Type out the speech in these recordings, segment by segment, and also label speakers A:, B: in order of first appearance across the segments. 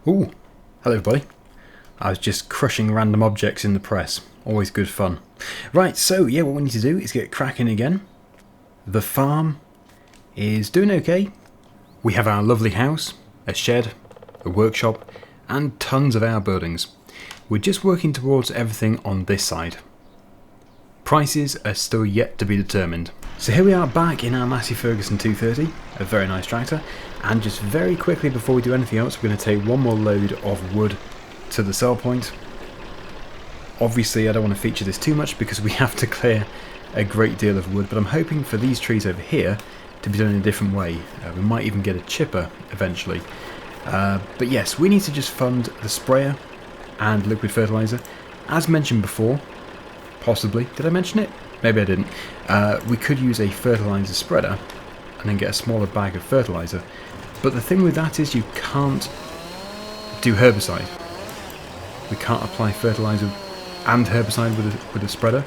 A: Ooh, hello everybody. I was just crushing random objects in the press. Always good fun. Right, so yeah, what we need to do is get cracking again. The farm is doing okay. We have our lovely house, a shed, a workshop, and tons of our buildings. We're just working towards everything on this side. Prices are still yet to be determined. So here we are back in our Massey Ferguson 230, a very nice tractor, and just very quickly before we do anything else, we're going to take one more load of wood to the sell point. Obviously I don't want to feature this too much because we have to clear a great deal of wood, but I'm hoping for these trees over here to be done in a different way. We might even get a chipper eventually. But yes, we need to just fund the sprayer and liquid fertilizer. As mentioned before, possibly, did I mention it? Maybe I didn't. We could use a fertilizer spreader and then get a smaller bag of fertilizer. But the thing with that is you can't do herbicide. We can't apply fertilizer and herbicide with a spreader,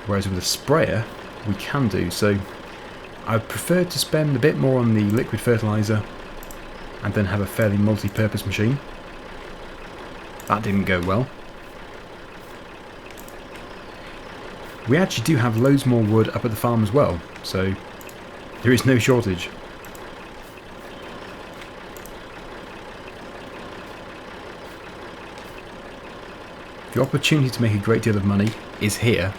A: whereas with a sprayer we can do. So I prefer to spend a bit more on the liquid fertilizer and then have a fairly multi-purpose machine. That didn't go well. We actually do have loads more wood up at the farm as well, so there is no shortage. The opportunity to make a great deal of money is here,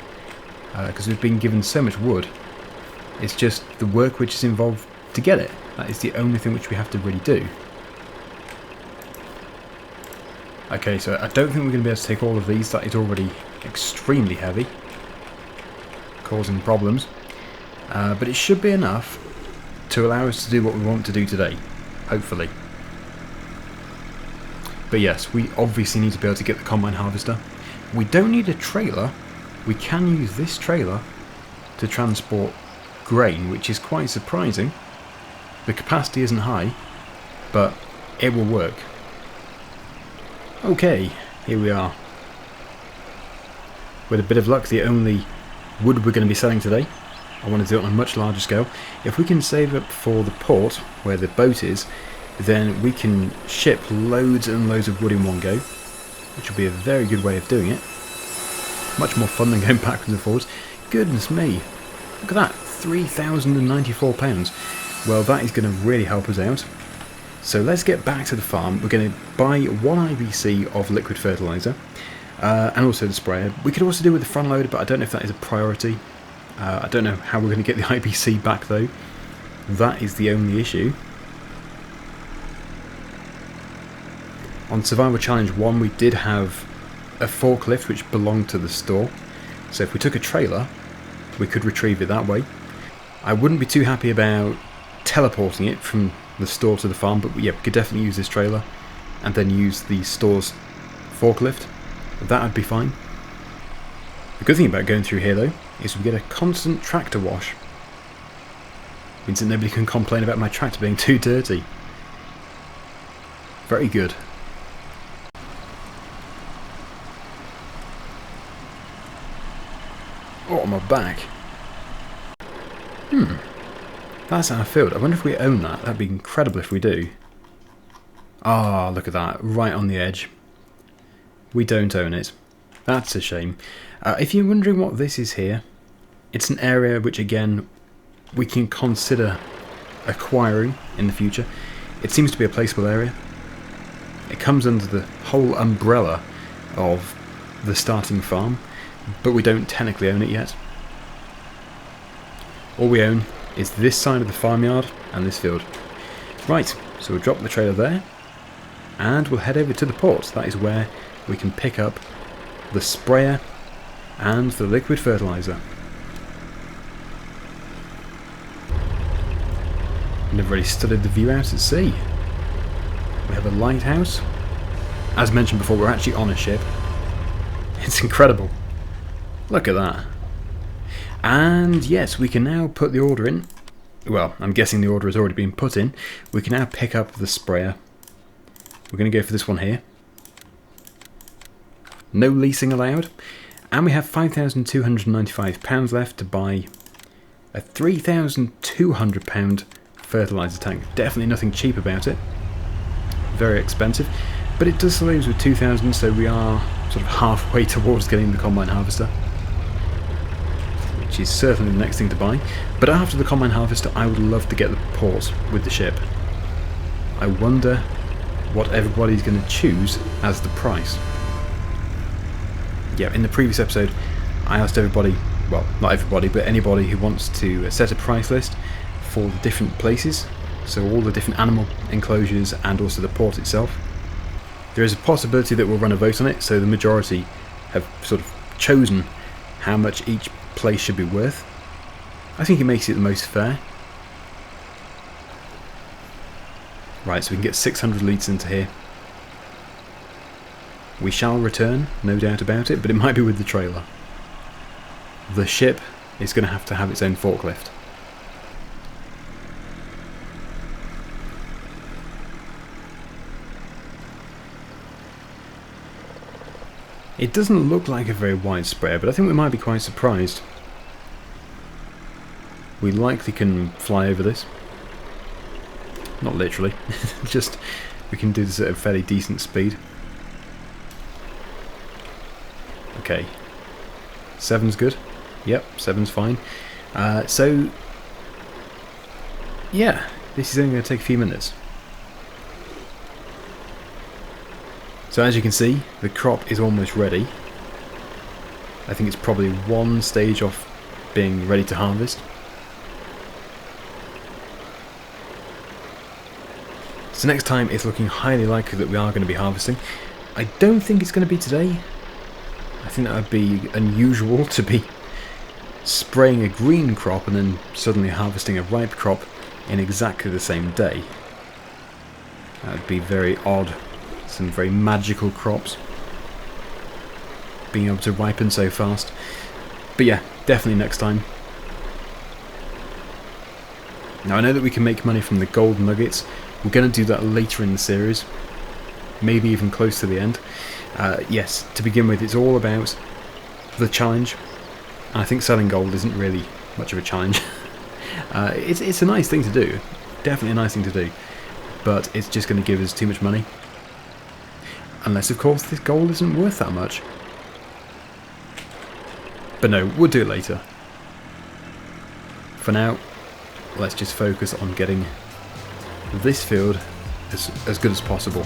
A: because we've been given so much wood. It's just the work which is involved to get it. That is the only thing which we have to really do. Okay, so I don't think we're going to be able to take all of these. That is already extremely heavy, causing problems. But it should be enough to allow us to do what we want to do today, hopefully. But yes, we obviously need to be able to get the combine harvester. We don't need a trailer. We can use this trailer to transport grain, which is quite surprising. The capacity isn't high, but it will work. Okay, here we are. With a bit of luck, the only wood we're going to be selling today. I want to do it on a much larger scale. If we can save up for the port, where the boat is, then we can ship loads and loads of wood in one go, which will be a very good way of doing it. Much more fun than going backwards and forwards. Goodness me, look at that, £3,094. Well, that is going to really help us out. So let's get back to the farm. We're going to buy 1 IBC of liquid fertilizer, and also the sprayer. We could also do with the front loader, but I don't know if that is a priority. I don't know how we're going to get the IBC back though. That is the only issue. On Survival Challenge 1 we did have a forklift which belonged to the store, so if we took a trailer we could retrieve it that way. I wouldn't be too happy about teleporting it from the store to the farm, but yeah, we could definitely use this trailer and then use the store's forklift. That would be fine. The good thing about going through here though is we get a constant tractor wash. Means that nobody can complain about my tractor being too dirty. Very good. Oh, on my back. That's our field. I wonder if we own that. That'd be incredible if we do. Ah, look at that. Right on the edge. We don't own it. That's a shame. If you're wondering what this is here, it's an area which again we can consider acquiring in the future. It seems to be a placeable area. It comes under the whole umbrella of the starting farm, but we don't technically own it yet. All we own is this side of the farmyard and this field. Right, so we'll drop the trailer there and we'll head over to the port. That is where we can pick up the sprayer and the liquid fertilizer. Never really studied the view out at sea. We have a lighthouse. As mentioned before, we're actually on a ship. It's incredible. Look at that. And yes, we can now put the order in. Well, I'm guessing the order has already been put in. We can now pick up the sprayer. We're going to go for this one here. No leasing allowed. And we have £5,295 left to buy a £3,200 fertilizer tank. Definitely nothing cheap about it. Very expensive. But it does leave us with 2,000, so we are sort of halfway towards getting the Combine Harvester, which is certainly the next thing to buy. But after the Combine Harvester, I would love to get the port with the ship. I wonder what everybody's going to choose as the price. Yeah, in the previous episode, I asked everybody, well, not everybody, but anybody who wants to set a price list for the different places, so all the different animal enclosures and also the port itself. There is a possibility that we'll run a vote on it, so the majority have sort of chosen how much each place should be worth. I think it makes it the most fair. Right, so we can get 600 litres into here. We shall return, no doubt about it, but it might be with the trailer. The ship is going to have its own forklift. It doesn't look like a very wide spread, but I think we might be quite surprised. We likely can fly over this. Not literally, just we can do this at a fairly decent speed. Okay, 7's good. Yep, 7's fine. So, yeah, this is only going to take a few minutes. So as you can see, the crop is almost ready. I think it's probably one stage off being ready to harvest. So next time it's looking highly likely that we are going to be harvesting. I don't think it's going to be today. I think that would be unusual to be spraying a green crop and then suddenly harvesting a ripe crop in exactly the same day. That would be very odd. Some very magical crops being able to ripen so fast. But yeah, definitely next time. Now I know that we can make money from the gold nuggets. We're going to do that later in the series, maybe even close to the end. Yes, to begin with, it's all about the challenge. And I think selling gold isn't really much of a challenge. It's a nice thing to do, definitely a nice thing to do, but it's just going to give us too much money. Unless, of course, this gold isn't worth that much. But no, we'll do it later. For now, let's just focus on getting this field as good as possible.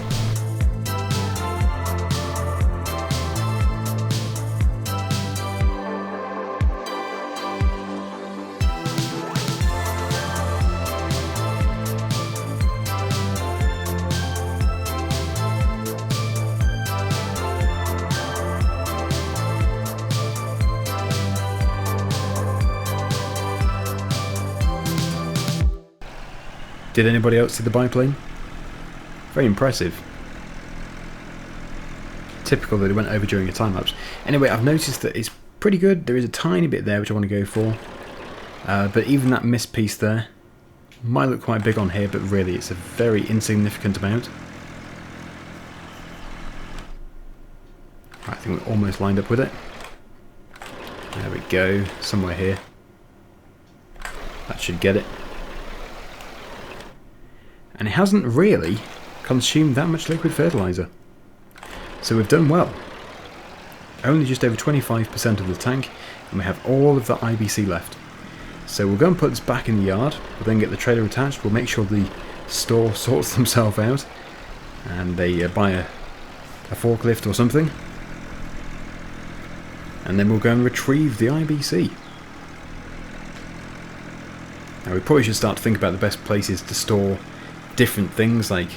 A: Did anybody else see the biplane? Very impressive. Typical that it went over during a time lapse. Anyway, I've noticed that it's pretty good. There is a tiny bit there which I want to go for. But even that missed piece there might look quite big on here, but really it's a very insignificant amount. Right, I think we're almost lined up with it. There we go, somewhere here. That should get it. And it hasn't really consumed that much liquid fertiliser. So we've done well. Only just over 25% of the tank, and we have all of the IBC left. So we'll go and put this back in the yard, we'll then get the trailer attached, we'll make sure the store sorts themselves out, and they buy a forklift or something. And then we'll go and retrieve the IBC. Now we probably should start to think about the best places to store different things like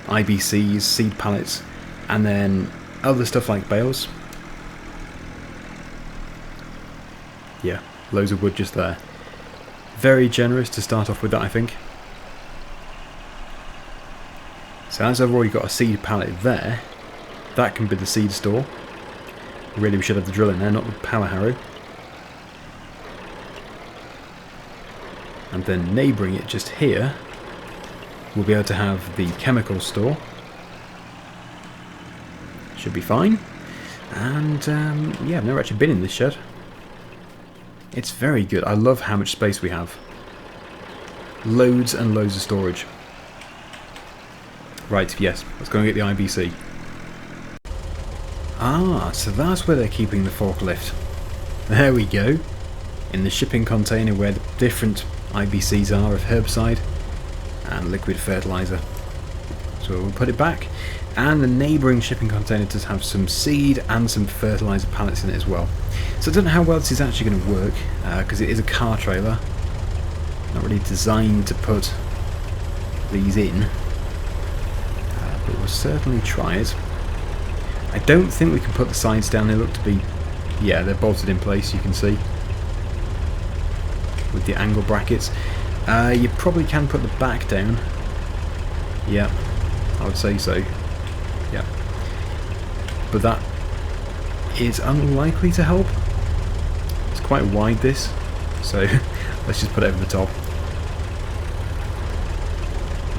A: IBCs, seed pallets, and then other stuff like bales. Yeah, loads of wood just there. Very generous to start off with that, I think. So as I've already got a seed pallet there, that can be the seed store. Really, we should have the drill in there, not the power harrow. And then neighbouring it just here, we'll be able to have the chemical store. Should be fine. And yeah, I've never actually been in this shed. It's very good. I love how much space we have. Loads and loads of storage. Right, yes, let's go and get the IBC. Ah, so that's where they're keeping the forklift. There we go. In the shipping container where the different IBCs are of herbicide and liquid fertilizer. So we'll put it back. And the neighbouring shipping container does have some seed and some fertilizer pallets in it as well. So I don't know how well this is actually going to work, because it is a car trailer. Not really designed to put these in. But we'll certainly try it. I don't think we can put the sides down. They look to be, yeah, they're bolted in place, you can see, with the angle brackets. You probably can put the back down. Yeah, I would say so. Yeah. But that is unlikely to help. It's quite wide, this, so let's just put it over the top.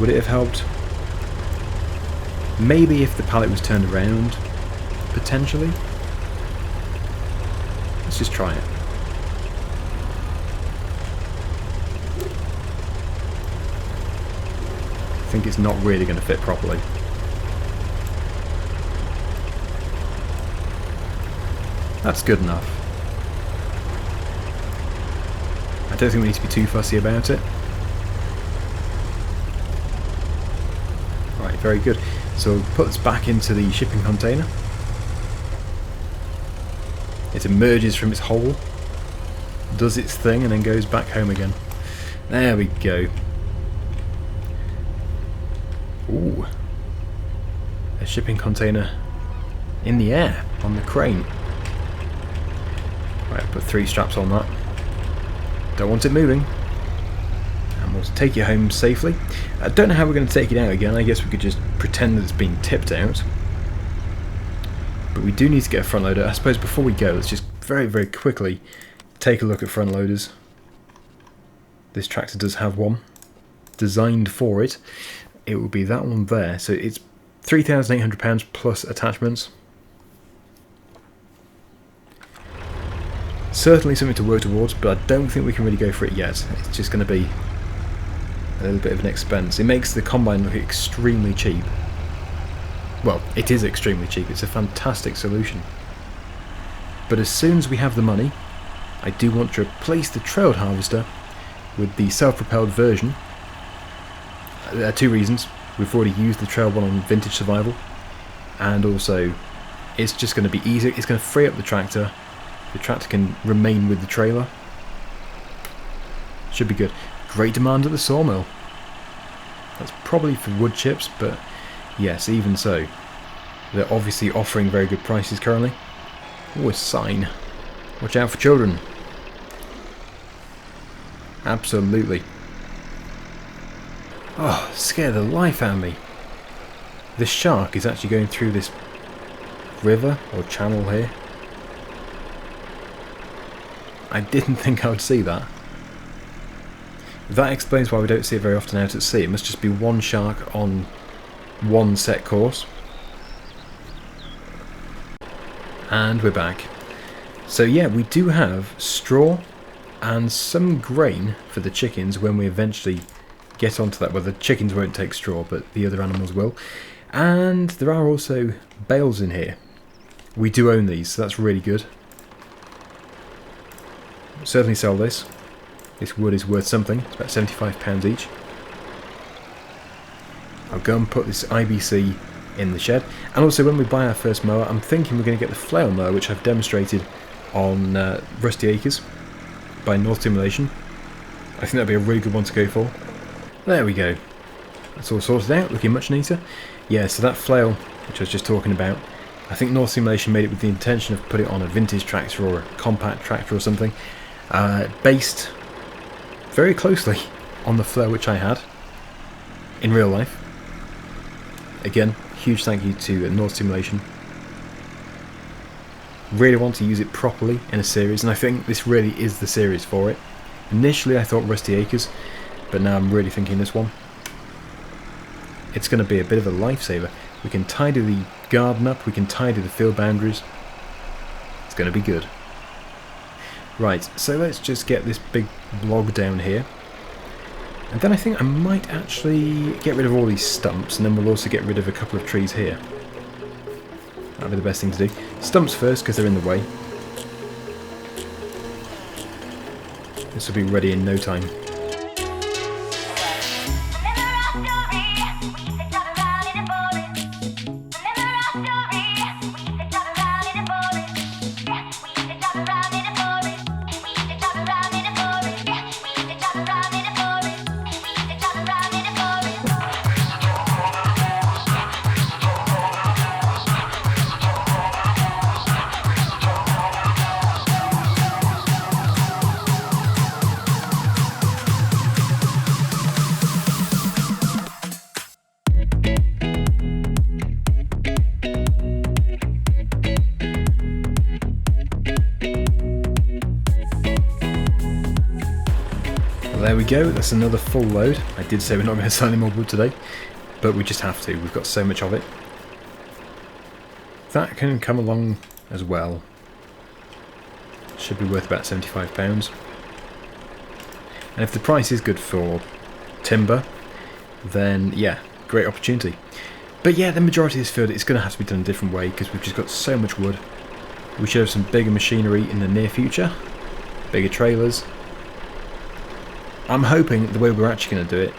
A: Would it have helped? Maybe if the pallet was turned around, potentially. Let's just try it. I think it's not really going to fit properly. That's good enough. I don't think we need to be too fussy about it. Right, very good. So we'll put this back into the shipping container. It emerges from its hole, does its thing, and then goes back home again. There we go. Ooh. A shipping container in the air on the crane. Right, put 3 straps on that. Don't want it moving. And we'll take it home safely. I don't know how we're going to take it out again. I guess we could just pretend that it's been tipped out. But we do need to get a front loader. I suppose before we go, let's just very, very quickly take a look at front loaders. This tractor does have one designed for it. It will be that one there. So it's £3,800 plus attachments. Certainly something to work towards, but I don't think we can really go for it yet. It's just going to be a little bit of an expense. It makes the combine look extremely cheap. Well, it is extremely cheap. It's a fantastic solution. But as soon as we have the money, I do want to replace the trailed harvester with the self-propelled version. There are 2 reasons. We've already used the trail one on Vintage Survival, and also it's just going to be easier. It's going to free up the tractor. The tractor can remain with the trailer. Should be good. Great demand at the sawmill. That's probably for wood chips, but yes, even so. They're obviously offering very good prices currently. Oh, a sign. Watch out for children. Absolutely. Oh, scare the life out of me. This shark is actually going through this river or channel here. I didn't think I would see that. That explains why we don't see it very often out at sea. It must just be one shark on one set course. And we're back. So yeah, we do have straw and some grain for the chickens when we eventually get onto that. Well, the chickens won't take straw, but the other animals will. And there are also bales in here. We do own these, so that's really good. Certainly sell this. This wood is worth something. It's about £75 each. I'll go and put this IBC in the shed. And also when we buy our first mower, I'm thinking we're going to get the flail mower, which I've demonstrated on Rusty Acres by North Simulation. I think that'd be a really good one to go for. There we go. That's all sorted out, looking much neater. Yeah, so that flail, which I was just talking about, I think North Simulation made it with the intention of putting it on a vintage tractor or a compact tractor or something. Based very closely on the flail which I had in real life. Again, huge thank you to North Simulation. Really want to use it properly in a series, and I think this really is the series for it. Initially I thought Rusty Acres, but now I'm really thinking this one. It's going to be a bit of a lifesaver. We can tidy the garden up, we can tidy the field boundaries. It's going to be good. Right, so let's just get this big log down here. And then I think I might actually get rid of all these stumps, and then we'll also get rid of a couple of trees here. That'd be the best thing to do. Stumps first because they're in the way. This will be ready in no time. There we go, that's another full load. I did say we're not going to sell any more wood today, but we just have to, we've got so much of it. That can come along as well. Should be worth about £75. And if the price is good for timber, then yeah, great opportunity. But yeah, the majority of this field is going to have to be done a different way because we've just got so much wood. We should have some bigger machinery in the near future, bigger trailers. I'm hoping the way we're actually going to do it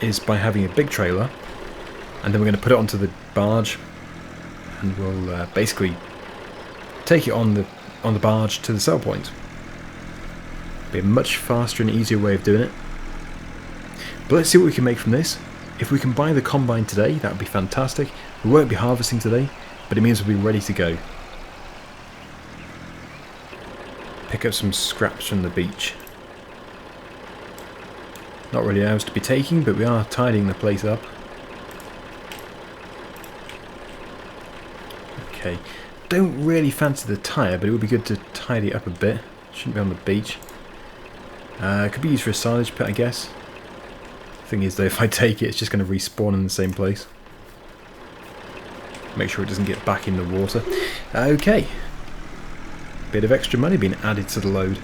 A: is by having a big trailer, and then we're going to put it onto the barge, and we'll basically take it on the barge to the sell point. Be a much faster and easier way of doing it. But let's see what we can make from this. If we can buy the combine today, that would be fantastic. We won't be harvesting today, but it means we'll be ready to go. Pick up some scraps from the beach. Not really ours to be taking, but we are tidying the place up. Okay, don't really fancy the tyre, but it would be good to tidy it up a bit. Shouldn't be on the beach. Could be used for a silage pit, I guess. Thing is though, if I take it, it's just going to respawn in the same place. Make sure it doesn't get back in the water. Okay. Bit of extra money being added to the load.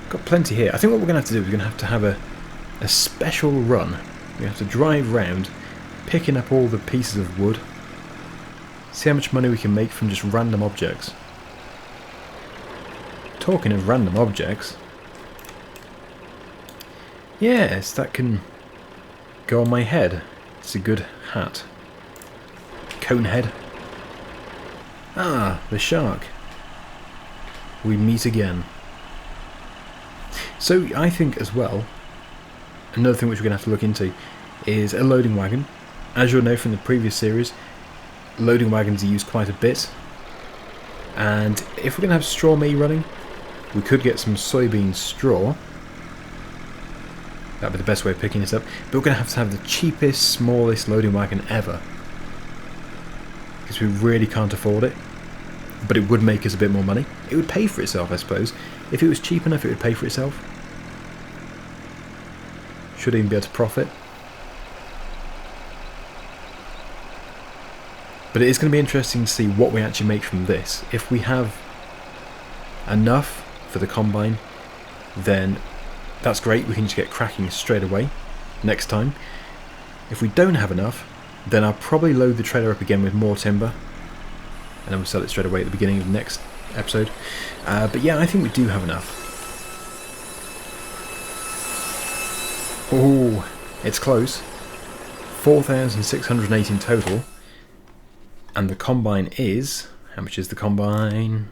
A: Got plenty here. I think what we're going to have to do is we're going to have a special run. We have to drive round, picking up all the pieces of wood. See how much money we can make from just random objects. Talking of random objects, yes, that can go on my head. It's a good hat. Cone head. Ah, the shark. We meet again. So I think as well, another thing which we're going to have to look into is a loading wagon. As you'll know from the previous series, loading wagons are used quite a bit. And if we're going to have straw meat running, we could get some soybean straw. That'd be the best way of picking this up. But we're going to have the cheapest, smallest loading wagon ever. Because we really can't afford it. But it would make us a bit more money. It would pay for itself, I suppose. If it was cheap enough, it would pay for itself. Should even be able to profit. But it is going to be interesting to see what we actually make from this. If we have enough for the combine, then that's great. We can just get cracking straight away next time. If we don't have enough, then I'll probably load the trailer up again with more timber, and then we'll sell it straight away at the beginning of the next episode. But yeah, I think we do have enough. Oh, it's close. 4,608 in total. And the combine is... How much is the combine?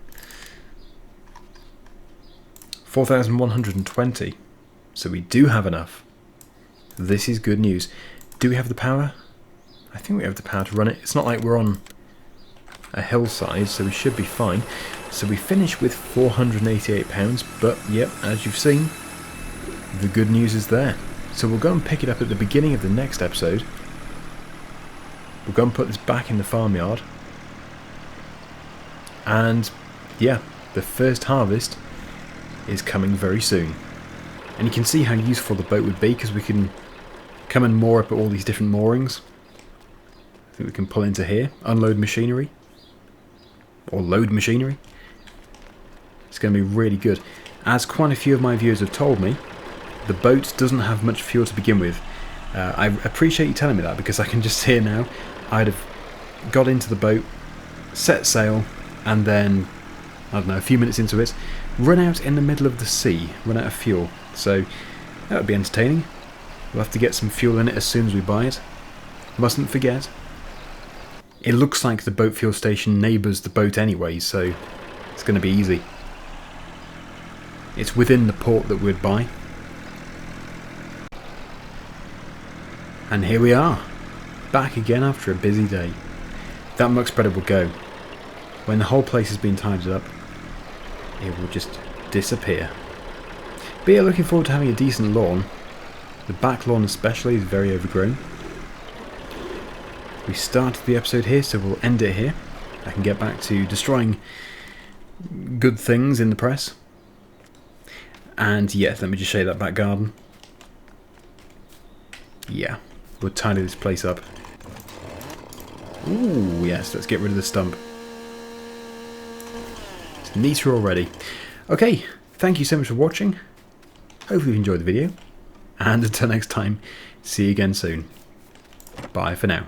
A: 4,120. So we do have enough. This is good news. Do we have the power? I think we have the power to run it. It's not like we're on a hillside, so we should be fine. So we finish with £488, but yep, as you've seen, the good news is there. So we'll go and pick it up at the beginning of the next episode. We'll go and put this back in the farmyard. And yeah, the first harvest is coming very soon. And you can see how useful the boat would be, because we can come and moor up at all these different moorings. I think we can pull into here, unload machinery, or load machinery. It's going to be really good. As quite a few of my viewers have told me, the boat doesn't have much fuel to begin with. I appreciate you telling me that, because I can just hear now I'd have got into the boat, set sail, and then, I don't know, a few minutes into it, run out in the middle of the sea, run out of fuel. So that would be entertaining. We'll have to get some fuel in it as soon as we buy it. Mustn't forget. It looks like the boat fuel station neighbours the boat anyway, so it's going to be easy. It's within the port that we'd buy. And here we are, back again after a busy day. That muck spreader will go. When the whole place has been tidied up, it will just disappear. But yeah, looking forward to having a decent lawn. The back lawn especially is very overgrown. We started the episode here, so we'll end it here. I can get back to destroying good things in the press. And yeah, let me just show you that back garden. Yeah, we'll tidy this place up. Ooh, yes, let's get rid of the stump. It's neater already. Okay, thank you so much for watching. Hopefully you enjoyed the video. And until next time, see you again soon. Bye for now.